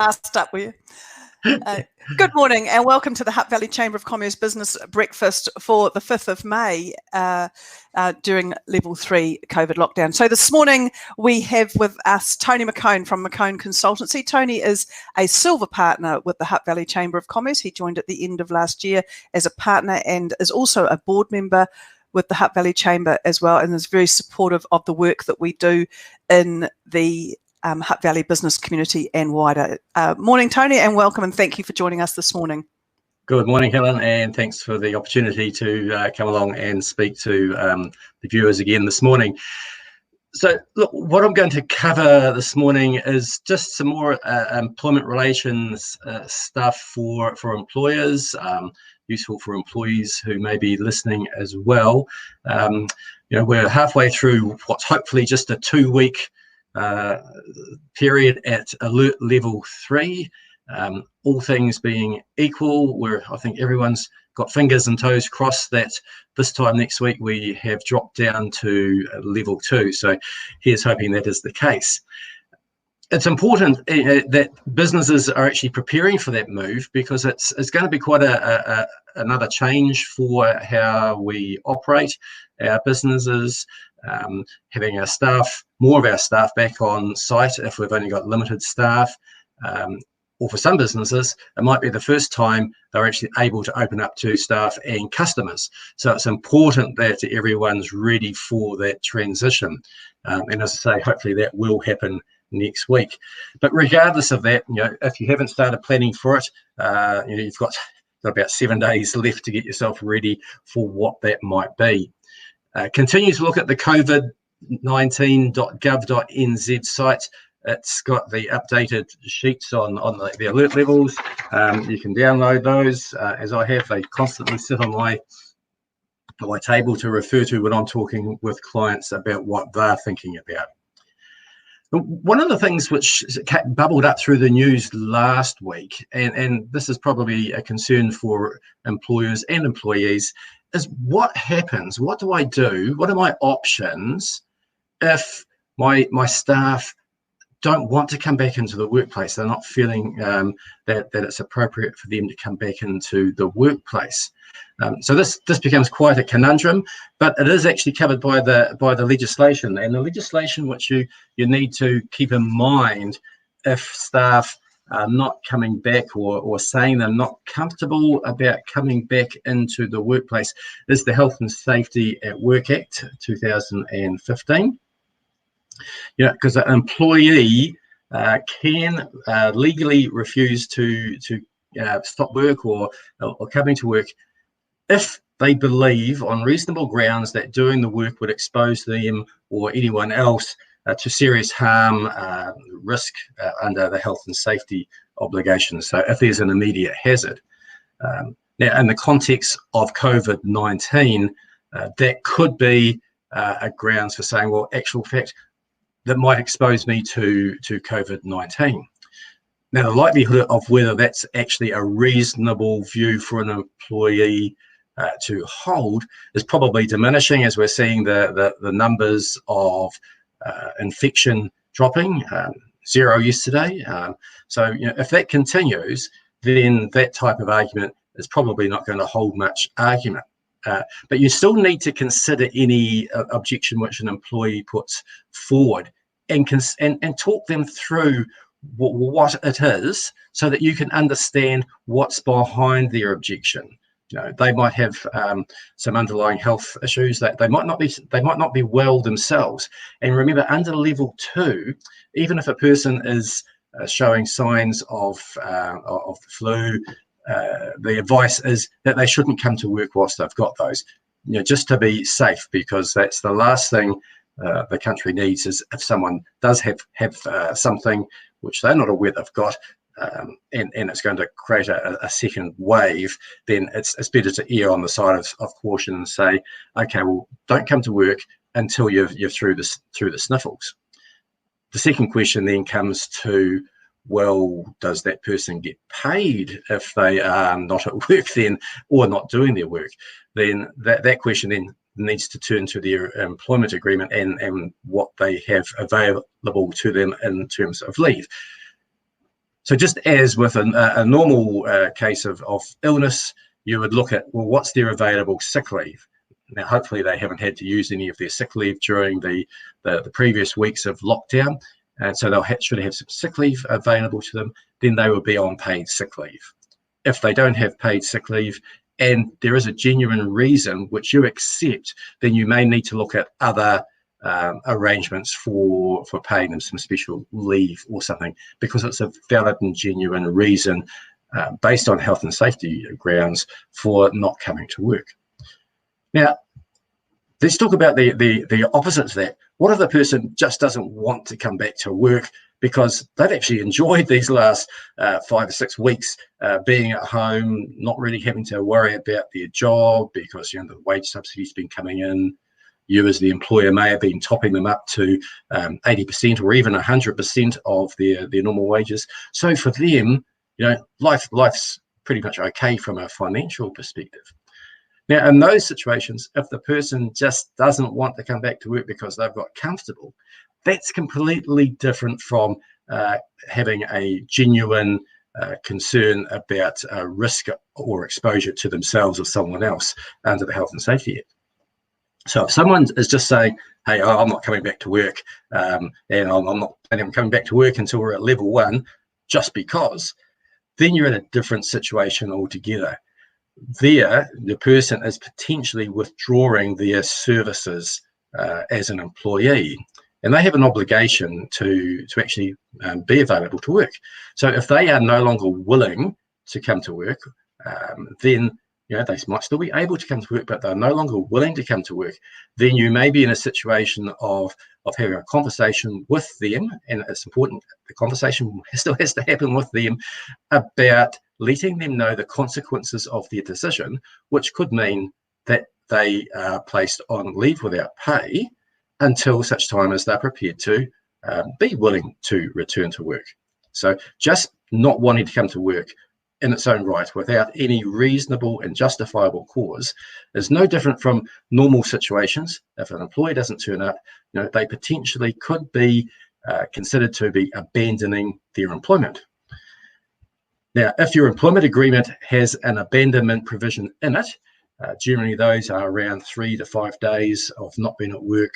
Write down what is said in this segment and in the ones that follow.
Last up, will you? Good morning and welcome to the Hutt Valley Chamber of Commerce Business Breakfast for the 5th of May during Level 3 COVID lockdown. So this morning we have with us Tony McKone from McKone Consultancy. Tony is a silver partner with the Hutt Valley Chamber of Commerce. He joined at the end of last year as a partner and is also a board member with the Hutt Valley Chamber as well, and is very supportive of the work that we do in the Hutt Valley business community and wider. Morning, Tony, and welcome, and thank you for joining us this morning. Good morning, Helen, and thanks for the opportunity to come along and speak to the viewers again this morning. So, look, what I'm going to cover this morning is just some more employment relations stuff for employers, useful for employees who may be listening as well. We're halfway through what's hopefully just a 2-week period at alert level 3. All things being equal, where I think everyone's got fingers and toes crossed that this time next week we have dropped down to level 2. So here's hoping that is the case. It's important that businesses are actually preparing for that move, because it's going to be quite another change for how we operate our businesses. Having our staff, more of our staff back on site if we've only got limited staff, or for some businesses it might be the first time they're actually able to open up to staff and customers. So it's important that everyone's ready for that transition, and as I say, hopefully that will happen next week. But regardless of that, if you haven't started planning for it, you've got about 7 days left to get yourself ready for what that might be. Continue to look at the Covid19.gov.nz site. It's got the updated sheets on the alert levels. You can download those, as I have. They constantly sit on my table to refer to when I'm talking with clients about what they're thinking about. One of the things which bubbled up through the news last week, and this is probably a concern for employers and employees, is what happens, what do I do, what are my options if my staff don't want to come back into the workplace? They're not feeling that it's appropriate for them to come back into the workplace. So this becomes quite a conundrum, but it is actually covered by the legislation, and the legislation which you need to keep in mind if staff are not coming back or saying they're not comfortable about coming back into the workplace is the Health and Safety at Work Act 2015. Because an employee can legally refuse to stop work or coming to work if they believe on reasonable grounds that doing the work would expose them or anyone else to serious harm, risk under the health and safety obligations. So if there's an immediate hazard. Now, in the context of COVID-19, that could be a grounds for saying, well, actual fact, that might expose me to COVID-19. Now, the likelihood of whether that's actually a reasonable view for an employee to hold is probably diminishing, as we're seeing the numbers of infection dropping, 0 yesterday. So if that continues, then that type of argument is probably not going to hold much argument. But you still need to consider any objection which an employee puts forward and talk them through what it is, so that you can understand what's behind their objection. They might have some underlying health issues, that they might not be well themselves. And remember, under level 2, even if a person is showing signs of the flu, the advice is that they shouldn't come to work whilst they've got those, just to be safe, because that's the last thing the country needs, is if someone does have something which they're not aware they've got, and it's going to create a second wave, then it's better to err on the side of caution and say, okay, well, don't come to work until you're through the sniffles. The second question then comes to, well, does that person get paid if they are not at work then, or not doing their work? Then that question then needs to turn to their employment agreement and what they have available to them in terms of leave. So just as with a normal case of illness, you would look at, well, what's their available sick leave? Now, hopefully they haven't had to use any of their sick leave during the previous weeks of lockdown, and so they'll should have some sick leave available to them. Then they will be on paid sick leave. If they don't have paid sick leave and there is a genuine reason which you accept, then you may need to look at other arrangements for paying them some special leave or something, because it's a valid and genuine reason based on health and safety grounds for not coming to work. Now, let's talk about the opposite to that. What if the person just doesn't want to come back to work because they've actually enjoyed these last 5 or 6 weeks being at home, not really having to worry about their job because the wage subsidy's been coming in. You as the employer may have been topping them up to 80% or even 100% of their normal wages. So for them, life's pretty much okay from a financial perspective. Now, in those situations, if the person just doesn't want to come back to work because they've got comfortable, that's completely different from having a genuine concern about risk or exposure to themselves or someone else under the Health and Safety Act. So if someone is just saying, hey, I'm not coming back to work, and I'm not planning on coming back to work until we're at level 1, just because, then you're in a different situation altogether. There, the person is potentially withdrawing their services as an employee, and they have an obligation to actually be available to work. So if they are no longer willing to come to work, then they might still be able to come to work, but they're no longer willing to come to work. Then you may be in a situation of having a conversation with them, and it's important, the conversation still has to happen with them about letting them know the consequences of their decision, which could mean that they are placed on leave without pay until such time as they're prepared to be willing to return to work. So just not wanting to come to work in its own right without any reasonable and justifiable cause is no different from normal situations. If an employee doesn't turn up, they potentially could be considered to be abandoning their employment. Now, if your employment agreement has an abandonment provision in it, generally those are around 3 to 5 days of not being at work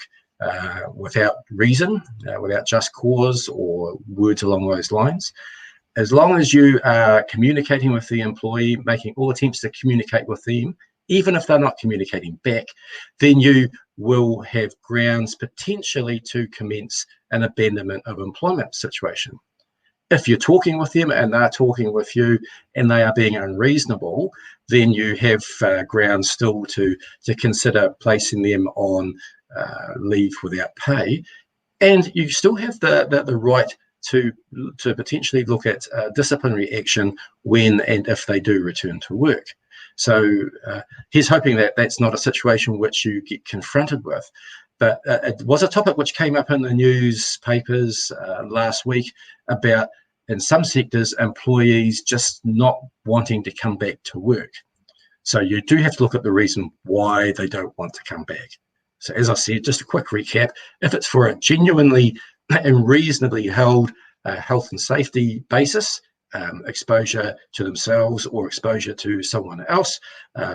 without reason, without just cause or words along those lines. As long as you are communicating with the employee, making all attempts to communicate with them, even if they're not communicating back, then you will have grounds potentially to commence an abandonment of employment situation. If you're talking with them and they're talking with you and they are being unreasonable, then you have grounds still to consider placing them on leave without pay. And you still have the right to potentially look at disciplinary action when and if they do return to work. So he's hoping that that's not a situation which you get confronted with. But it was a topic which came up in the newspapers last week about, in some sectors, employees just not wanting to come back to work. So you do have to look at the reason why they don't want to come back. So as I said, just a quick recap, if it's for a genuinely and reasonably held health and safety basis, exposure to themselves or exposure to someone else,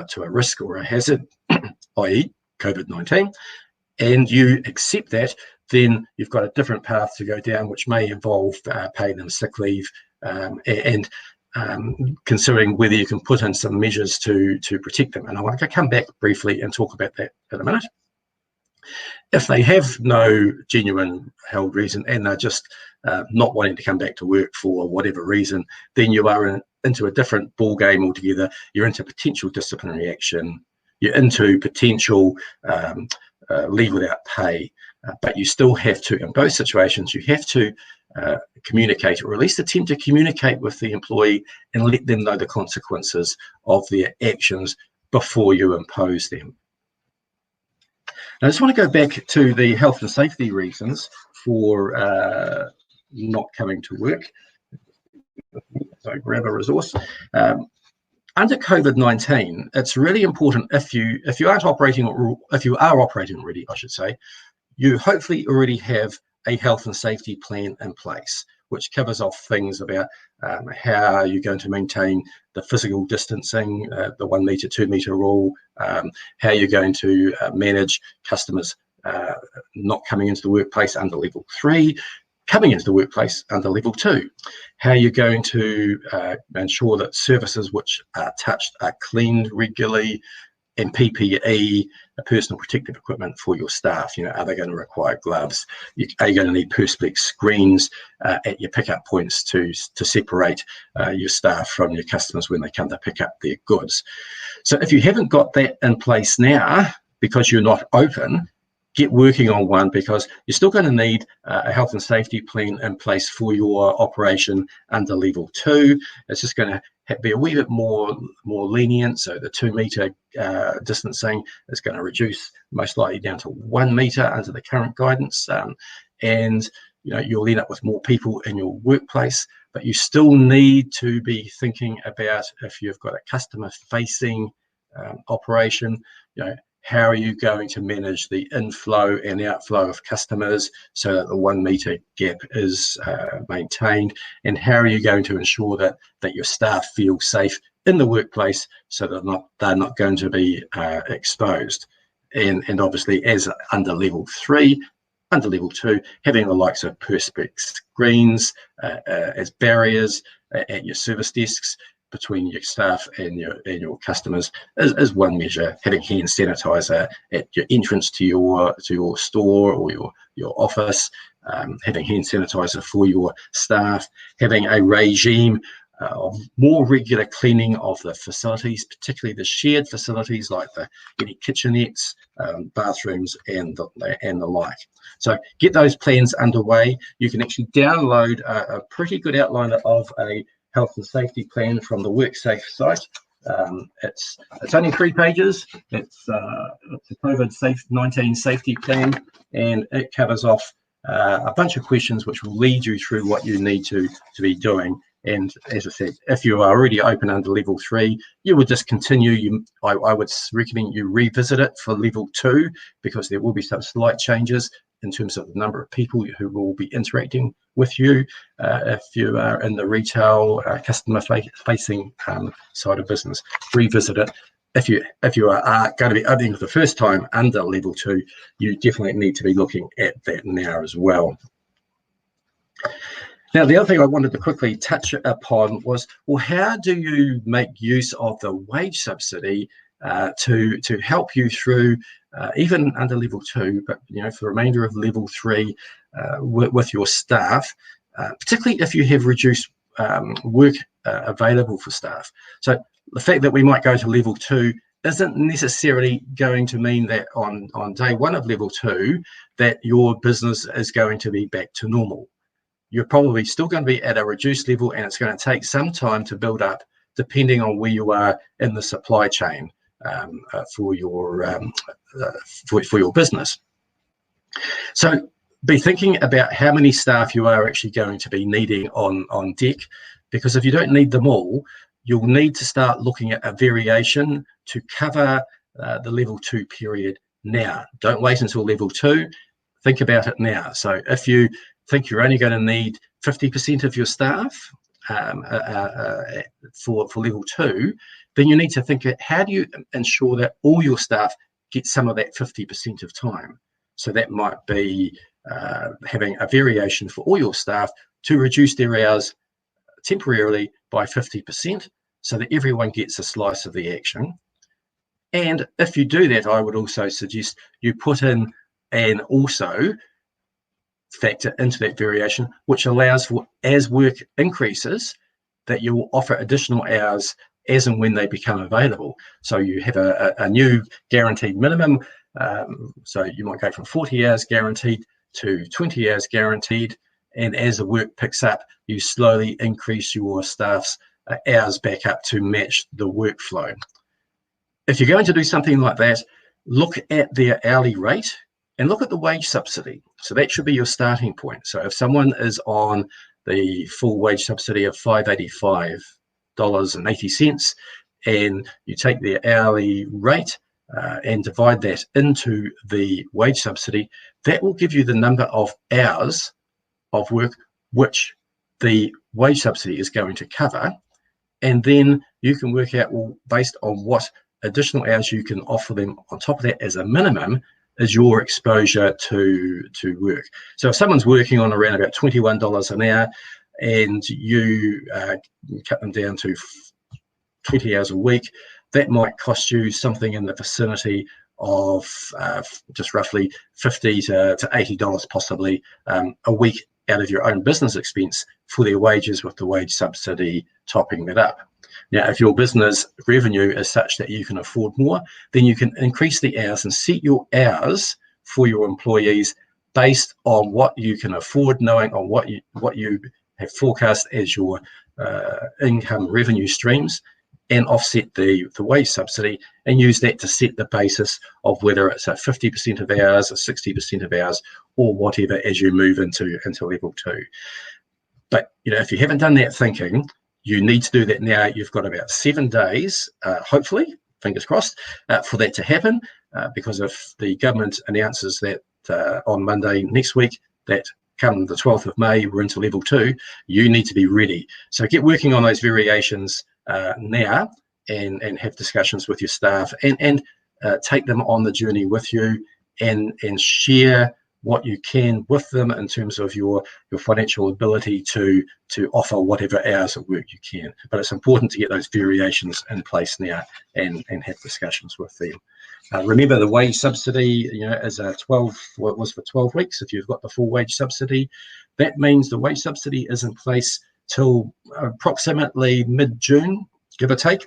to a risk or a hazard, i.e. COVID-19, and you accept that, then you've got a different path to go down, which may involve paying them sick leave and considering whether you can put in some measures to protect them. And I want to come back briefly and talk about that in a minute. If they have no genuine held reason and they're just not wanting to come back to work for whatever reason, then you are into a different ball game altogether. You're into potential disciplinary action. You're into potential leave without pay. But you still have to, in both situations, you have to communicate, or at least attempt to communicate with the employee and let them know the consequences of their actions before you impose them. Now, I just want to go back to the health and safety reasons for not coming to work. So grab a resource. Under COVID-19, it's really important if you aren't operating, or if you are operating already, I should say, you hopefully already have a health and safety plan in place, which covers off things about how you're going to maintain the physical distancing, the 1 metre, 2 metre rule, how you're going to manage customers not coming into the workplace under level 3, coming into the workplace under level 2, how you're going to ensure that services which are touched are cleaned regularly, and PPE, personal protective equipment for your staff. Are they going to require gloves? Are you going to need perspex screens at your pickup points to separate your staff from your customers when they come to pick up their goods? So if you haven't got that in place now because you're not open, get working on one, because you're still going to need a health and safety plan in place for your operation under level 2. It's just going to be a wee bit more lenient. So the 2 metre distancing is going to reduce most likely down to 1 metre under the current guidance, and you'll end up with more people in your workplace. But you still need to be thinking about, if you've got a customer facing operation, how are you going to manage the inflow and outflow of customers so that the 1 metre gap is maintained? And how are you going to ensure that your staff feel safe in the workplace so that they're not going to be exposed? And obviously, as under level 3, under level 2, having the likes of perspex screens as barriers at your service desks between your staff and your customers is one measure. Having hand sanitizer at your entrance to your store or your office, having hand sanitizer for your staff, having a regime of more regular cleaning of the facilities, particularly the shared facilities like any kitchenettes, bathrooms, and the like. So get those plans underway. You can actually download a pretty good outline of a health and safety plan from the WorkSafe site. It's only 3 pages. It's a COVID-19 safety plan, and it covers off a bunch of questions which will lead you through what you need to be doing. And as I said, if you are already open under level 3, you would just continue. I would recommend you revisit it for level 2, because there will be some slight changes in terms of the number of people who will be interacting with you if you are in the retail customer facing side of business. Revisit it. If you are going to be opening for the first time under level 2, you definitely need to be looking at that now as well. Now, the other thing I wanted to quickly touch upon was, well, how do you make use of the wage subsidy to help you through even under level 2, but for the remainder of level 3 with your staff, particularly if you have reduced work available for staff. So the fact that we might go to level 2 isn't necessarily going to mean that on day 1 of level 2 that your business is going to be back to normal. You're probably still going to be at a reduced level, and it's going to take some time to build up, depending on where you are in the supply chain for your business. So be thinking about how many staff you are actually going to be needing on deck, because if you don't need them all, you'll need to start looking at a variation to cover the level 2 period now. Don't wait until level 2. Think about it now. So if you think you're only going to need 50% of your staff for level 2, then you need to think, how do you ensure that all your staff get some of that 50% of time? So that might be having a variation for all your staff to reduce their hours temporarily by 50%, so that everyone gets a slice of the action. And if you do that, I would also suggest you put in and also factor into that variation, which allows for, as work increases, that you will offer additional hours as and when they become available. So you have a new guaranteed minimum. So you might go from 40 hours guaranteed to 20 hours guaranteed. And as the work picks up, you slowly increase your staff's hours back up to match the workflow. If you're going to do something like that, look at their hourly rate and look at the wage subsidy. So that should be your starting point. So if someone is on the full wage subsidy of $585.80, and you take their hourly rate and divide that into the wage subsidy, that will give you the number of hours of work which the wage subsidy is going to cover, and then you can work out, well, based on what additional hours you can offer them on top of that as a minimum, is your exposure to work. So if someone's working on around about $21 an hour and you cut them down to 20 hours a week, that might cost you something in the vicinity of just roughly $50 to $80 possibly a week out of your own business expense for their wages, with the wage subsidy topping that up. Now, if your business revenue is such that you can afford more, then you can increase the hours and set your hours for your employees based on what you can afford, knowing on what you have forecast as your income revenue streams, and offset the wage subsidy, and use that to set the basis of whether it's a 50% of hours, or 60% of hours, or whatever as you move into level 2. But if you haven't done that thinking, you need to do that now. You've got about 7 days, hopefully, fingers crossed, for that to happen, because if the government announces that on Monday next week, that come the 12th of May, we're into level 2, you need to be ready. So get working on those variations now, and have discussions with your staff, and take them on the journey with you, and share what you can with them in terms of your financial ability to offer whatever hours of work you can. But it's important to get those variations in place now, and have discussions with them. Remember, the wage subsidy, is was for 12 weeks. If you've got the full wage subsidy, that means the wage subsidy is in place till approximately mid-June, give or take.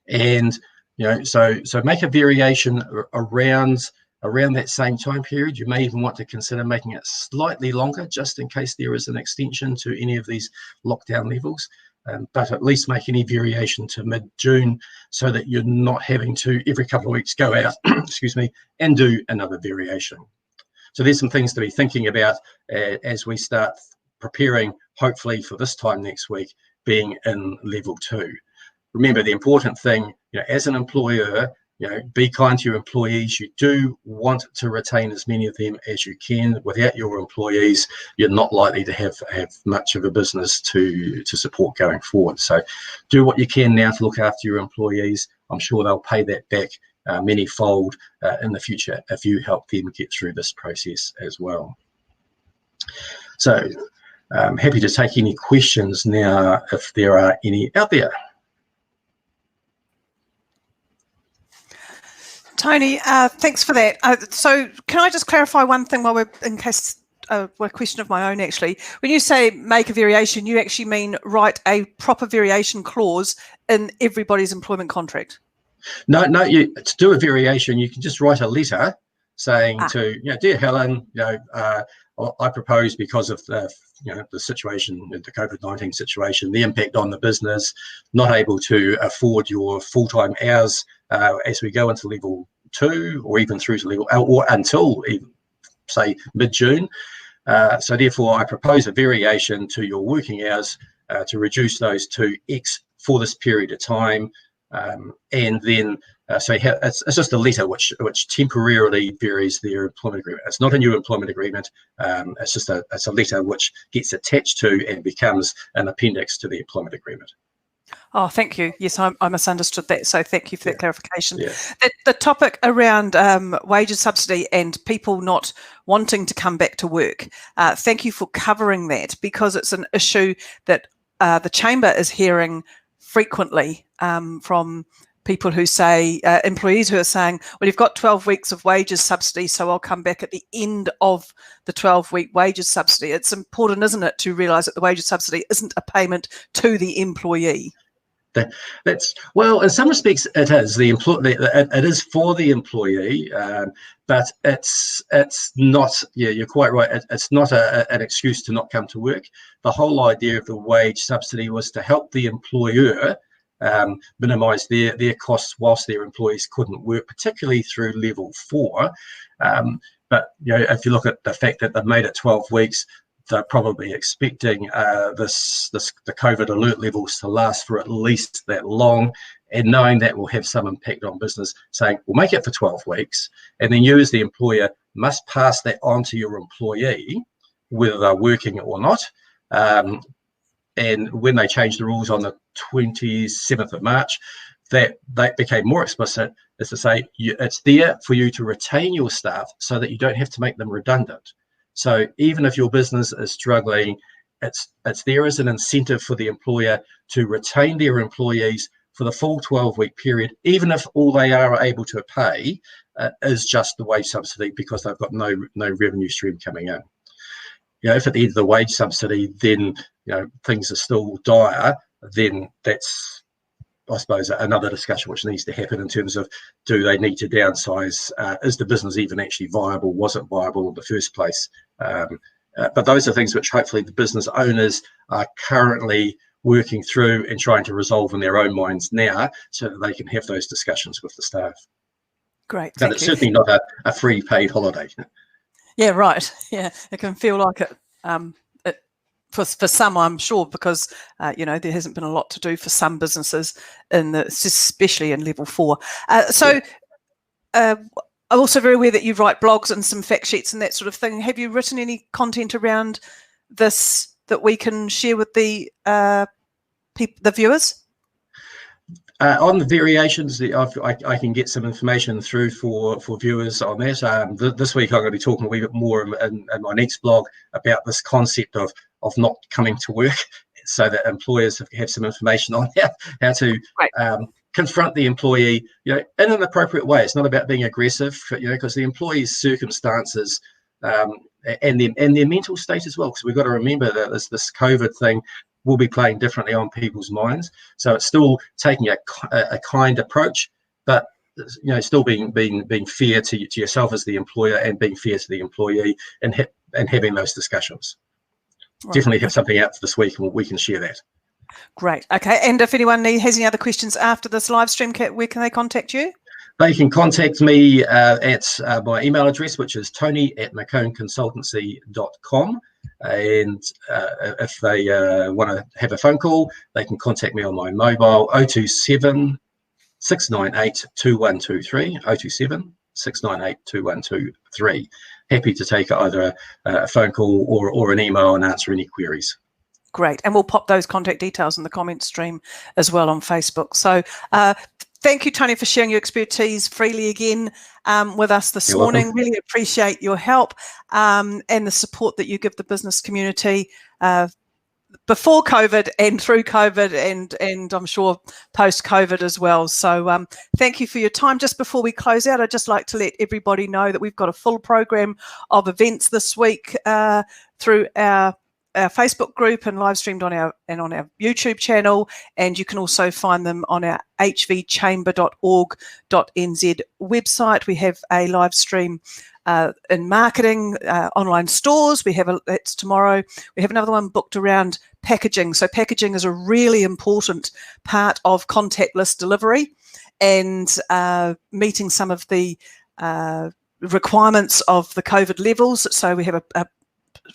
And so make a variation around that same time period. You may even want to consider making it slightly longer, just in case there is an extension to any of these lockdown levels. But at least make any variation to mid-June, so that you're not having to every couple of weeks go out, excuse me, and do another variation. So there's some things to be thinking about as we start preparing, hopefully for this time next week, being in level 2. Remember, the important thing, as an employer, be kind to your employees. You do want to retain as many of them as you can. Without your employees, you're not likely to have much of a business to support going forward. So do what you can now to look after your employees. I'm sure they'll pay that back many-fold in the future if you help them get through this process as well. So I'm happy to take any questions now if there are any out there. Tony, thanks for that. So can I just clarify one thing while we're, in case a question of my own actually. When you say make a variation, you actually mean write a proper variation clause in everybody's employment contract? No, to do a variation, you can just write a letter saying to, dear Helen, I propose, because of the situation, the Covid-19 situation, the impact on the business, not able to afford your full-time hours as we go into level 2, or even through to level, or until even, say, mid-June. So therefore, I propose a variation to your working hours to reduce those to X for this period of time. And then it's just a letter which temporarily varies their employment agreement. It's not a new employment agreement. It's a letter which gets attached to and becomes an appendix to the employment agreement. Oh, thank you. Yes, I misunderstood that. So thank you for that clarification. Yeah. The topic around wages subsidy and people not wanting to come back to work. Thank you for covering that, because it's an issue that the Chamber is hearing frequently from people who say, employees who are saying, well, you've got 12 weeks of wages subsidy, so I'll come back at the end of the 12-week wages subsidy. It's important, isn't it, to realise that the wages subsidy isn't a payment to the employee? That's well, in some respects it is. It is for the employee, but it's not. Yeah, you're quite right. It's not an excuse to not come to work. The whole idea of the wage subsidy was to help the employer minimise their costs whilst their employees couldn't work, particularly through level 4. But if you look at the fact that they've made it 12 weeks. They're probably expecting the COVID alert levels to last for at least that long, and knowing that will have some impact on business, saying, we'll make it for 12 weeks, and then you as the employer must pass that on to your employee, whether they're working or not, And when they changed the rules on the 27th of March, that became more explicit, is to say it's there for you to retain your staff so that you don't have to make them redundant. So even if your business is struggling, it's there as an incentive for the employer to retain their employees for the full 12-week period, even if all they are able to pay is just the wage subsidy because they've got no revenue stream coming in. If at the end of the wage subsidy, then things are still dire, then that's, I suppose, another discussion which needs to happen in terms of, do they need to downsize? Is the business even actually viable? Was it viable in the first place? But those are things which hopefully the business owners are currently working through and trying to resolve in their own minds now, so that they can have those discussions with the staff. Great, but it's certainly not a free paid holiday. Yeah, right. Yeah, it can feel like it. For some, I'm sure, because there hasn't been a lot to do for some businesses, especially in level 4. I'm also very aware that you write blogs and some fact sheets and that sort of thing. Have you written any content around this that we can share with the viewers? On the variations, I can get some information through for viewers on that. This week I'm going to be talking a wee bit more in my next blog about this concept of not coming to work, so that employers have some information on how to confront the employee, in an appropriate way. It's not about being aggressive, because the employee's circumstances and their mental state as well. Because we've got to remember that this COVID thing will be playing differently on people's minds. So it's still taking a kind approach, but still being fair to yourself as the employer, and being fair to the employee, and having those discussions. Right. Definitely have something out for this week, and we can share that. Great. Okay. And if anyone has any other questions after this live stream, where can they contact you? They can contact me at my email address, which is tony@mckoneconsultancy.com. And if they want to have a phone call, they can contact me on my mobile 027 698 2123, 027 698 2123. Happy to take either a phone call or an email and answer any queries. Great. And we'll pop those contact details in the comment stream as well on Facebook. So thank you, Tony, for sharing your expertise freely again with us this morning. Welcome. Really appreciate your help and the support that you give the business community before COVID and through COVID, and I'm sure post-COVID as well. So thank you for your time. Just before we close out, I'd just like to let everybody know that we've got a full program of events this week through our Facebook group and live streamed on our YouTube channel, and you can also find them on our hvchamber.org.nz website. We have a live stream in marketing, online stores. That's tomorrow. We have another one booked around packaging. So packaging is a really important part of contactless delivery, and meeting some of the requirements of the COVID levels. So we have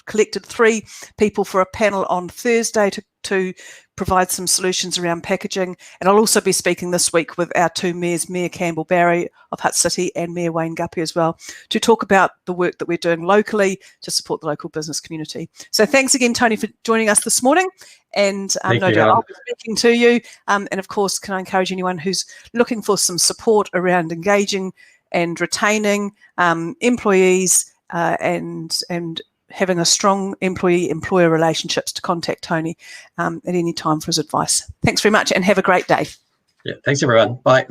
collected 3 people for a panel on Thursday to provide some solutions around packaging. And I'll also be speaking this week with our 2 mayors, Mayor Campbell Barry of Hutt City and Mayor Wayne Guppy as well, to talk about the work that we're doing locally to support the local business community. So thanks again, Tony, for joining us this morning. And no doubt I'll be speaking to you. And of course, can I encourage anyone who's looking for some support around engaging and retaining employees and having a strong employee-employer relationships, to contact Tony at any time for his advice. Thanks very much, and have a great day. Yeah, thanks everyone. Bye.